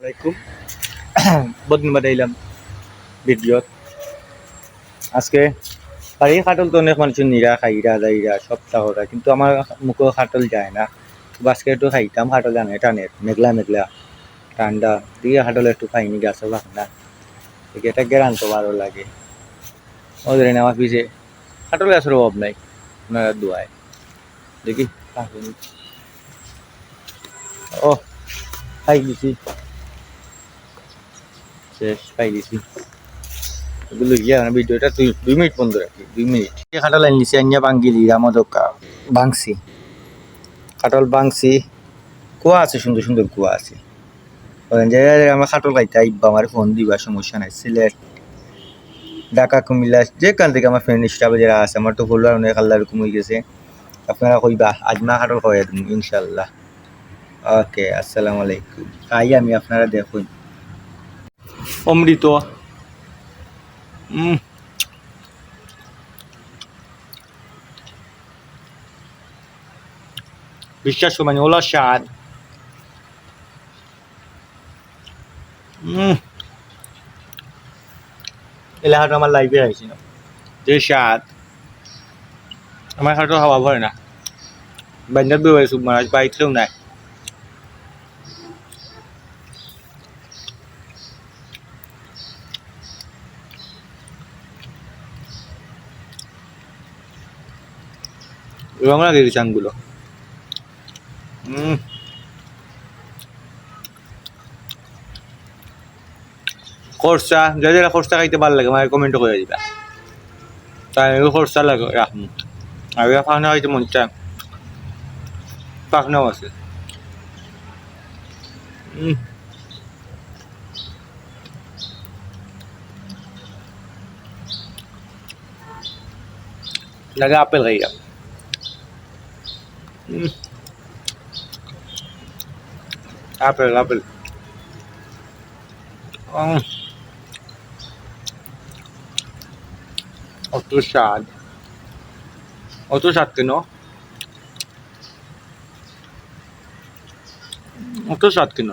আলাইকুম বদিন বাদাইলাম ভিডিওত আজকে বাড়ির খাটল তো অনেক মানুষের নিরা খাইরা যাইরা সপ্তাহ ওরা কিন্তু আমার মুখও খাটল যায় না। আজকে একটু খাইতাম খাটল জানে টানের মেঘলা মেঘলা ঠান্ডা দিয়ে খাটল একটু খাইনি গাছে ভাগ না এটা গেরান তো ভালো লাগে ওদের আমার পিছিয়ে খাটল গাছের অভাব নাই ওনারা দোয়ায় দেখি ও খাই দিছি শেষ খাই দিছি এগুলো গিয়া না ভিডিওটা 2 মিনিট বন্ধ রাখি 2 মিনিট খাটল আনলিছি আনিয়া বাঙ্গিলি রামদকা বাংসি খাটল বাংসি কুয়া আছে সুন্দর সুন্দর কুয়া আছে যে আমার খাটল খাইতে আইবা আমার ফোন দিবা সমস্যা নাই সিলেট ঢাকা কুমিল্লা যেখান থেকে আমার ফ্রেন্ড স্টাফে যারা আছে আমার তো ফলোয়ার অনেক আল্লাহ রকম হয়ে গেছে আপনারা কইবা আজ মা খাটল খাওয়াই দিন ইনশাল্লাহ। ওকে আসসালামু আলাইকুম খাই আমি আপনারা দেখুন অমৃত বিশ্বাস মানে ওলা স্বাদ এলাকাটা আমার লাইফে আইছি না যে স্বাদ আমার খাটো খাওয়া ভরে না বান্দার বেবাই সুপ মারাজ বাইতেও নাই রং লাগে চানগুলো খরচা যারা খরচা খাইতে ভালো লাগে আমার কমেন্ট করে দিবা তাই খরচা লাগে রাখবো আর ফাঁকনা খাইতে মন চায় ফাঁকনাও আছে লাগে আপেল খাইয়া আপেল আপেল অত স্বাদ কেন অত স্বাদ কেন